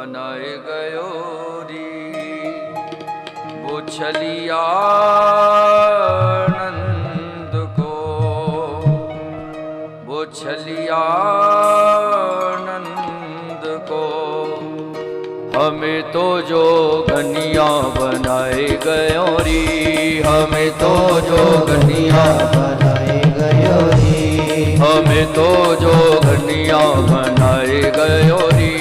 बनाए गयो री। वो छलिया नंद को, वो छलिया नंद को, हमें तो जो गनिया बनाए गयो री। हमें तो जो गनिया बनाए गयो री। हमें तो जो गनिया बनाए गयो री।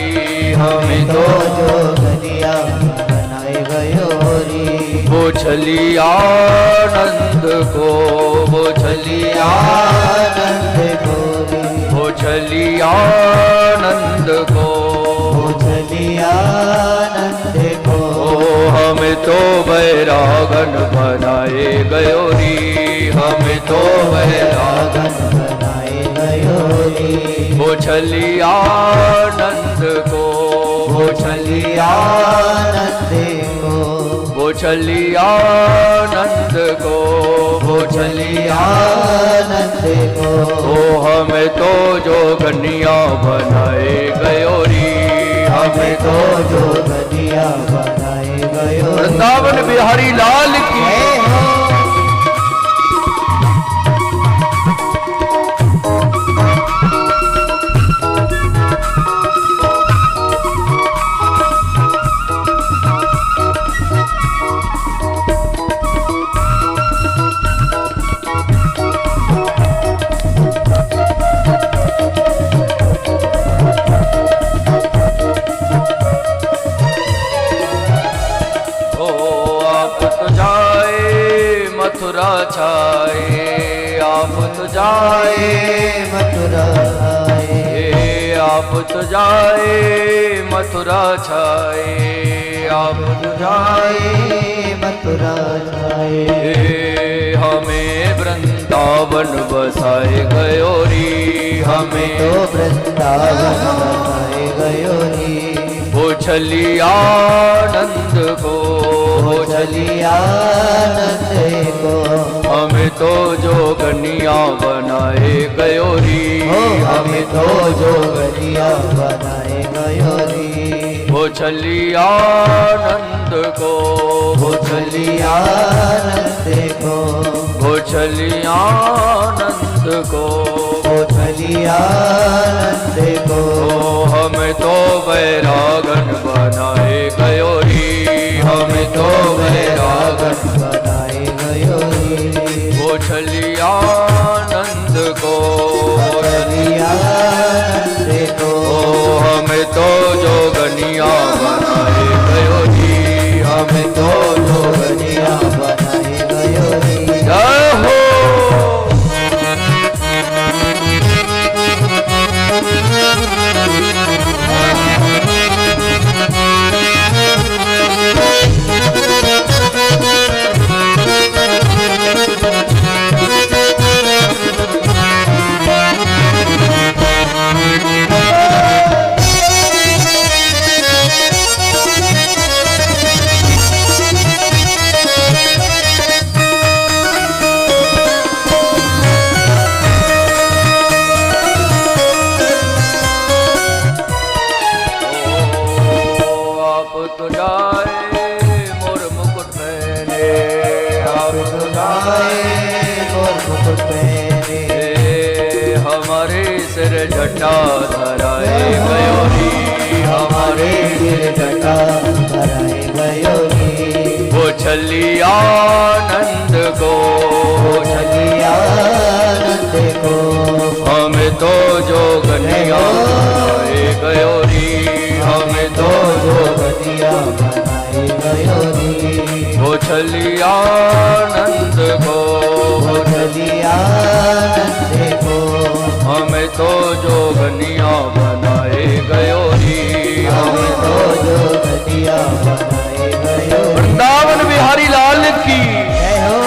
हमें तो जो गनिया बनाए गयो री। वो छलिया नंद को, वो छलिया नंद को, वो छलिया नंद को, वो छलिया नंद को, हमें तो बैरागन बनाए गयो री। हमें तो बैरागन बनाए गयो री। वो छलिया नंद को, वो छलिया नंद को, वो छलिया नंद को, वो छलिया नंद को, हमें तो जो कन्या बनाए गयो री। हमें तो जो गनिया बनाए गयो री। वृंदावन बिहारी लाल की। मथुरा छाए, आप तो जाए मथुरा छाए, आप तो जाए मथुरा छाए, आप तो जाए मथुरा छाए, हमें वृंदावन बसाए गयो री। हमें तो वृंदावन बसाए गयो री। वो छलिया नंद को, वो छलिया नंद को, हमें तो जो कन्या बनाए गयो री। हमें तो जो गनिया बनाए गयो री। वो छलिया नंद को, वो छलिया नंद को, वो छलिया नंद को, वो छलिया नंद को, हमें तो बैरागन बनाए गयो री। हमें तो बैरागन बनाए गयो री। वो छलिया नंद को, छलिया नंद को, हमें तो जो गनिया बनाए गयो री। हमें तो जो गनिया बनाए गयो री। जय हो। हमारे सिर जटा धराए गयो री। हमारे सिर जटा धराए गयो री। वो छलिया नंद को, वो छलिया नंद को, हमें तो जो गनिया बनाए गयो री। हमें तो जो गनिया बनाए गयो री। वो छलिया नंद को, वो छलिया नंद को, हमें तो जो गनिया बनाए गयो री। हमें तो जो गनिया बनाए गयो री। वृंदावन बिहारी लाल की। जय हो।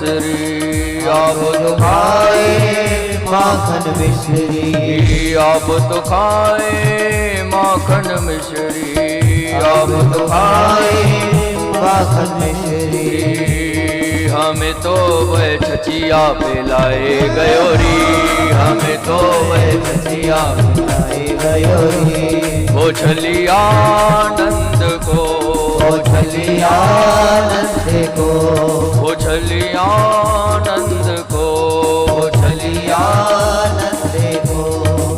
मिश्री आप तो खाए माखन मिश्री आप तो खाए माखन मिश्री आप तो खाए माखन मिश्री हमें तो वह छचिया पिलाए गयोरी हमें तो वह छचिया पिलाए गयोरी वो छलिया नंद को वो छलिया नंद को वो छलिया नंद को वो छलिया नंद को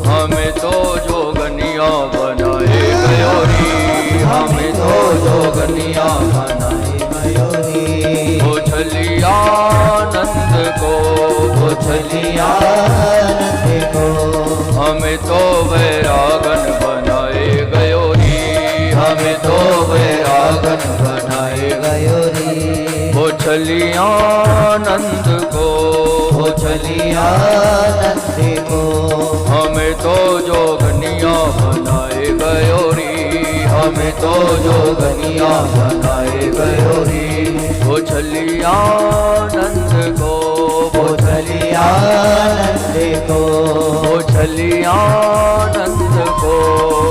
हमें तो जोगनिया बनाए गयोरी हमें तो जोगनिया बनाए गयोरी वो छलिया नंद को वो छलिया नंद को हमें तो वैरागन बनाए गयोरी हमें तो वैरागन बनाए गयोरी वो छलिया नंद को वो छलिया नंद को हमें तो जोगनिया बनाए गयोरी हमें तो जोगनिया बनाए गयोरी वो छलिया नंद को वो छलिया नंद को वो छलिया नंद को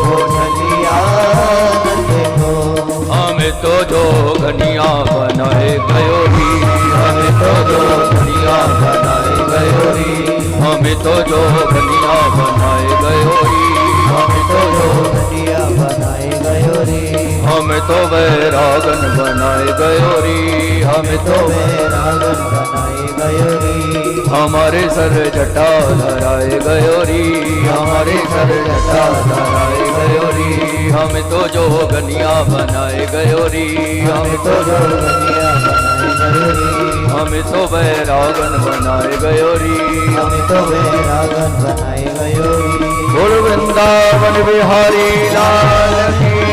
वो छलिया नंद को हमें तो जोगनिया बनाए गयोरी हमें तो जोगनिया बनाए गयोरी हमें तो जोगनिया बनाए गयोरी हमें तो जोगनिया बनाए गयोरी हमें तो वैरागन बनाए गयोरी हमें तो वैरागन बनाए गयोरी हमारे सर जटा धराए गयोरी हमारे सर जटा धराए गयोरी हमें तो जोगनिया बनाए गयोरी हमें तो जोगनिया बनाए गयोरी हमें तो वैरागन बनाए गयोरी हमें तो वैरागन बनाए गयोरी बोल वृंदावन बिहारी लाल की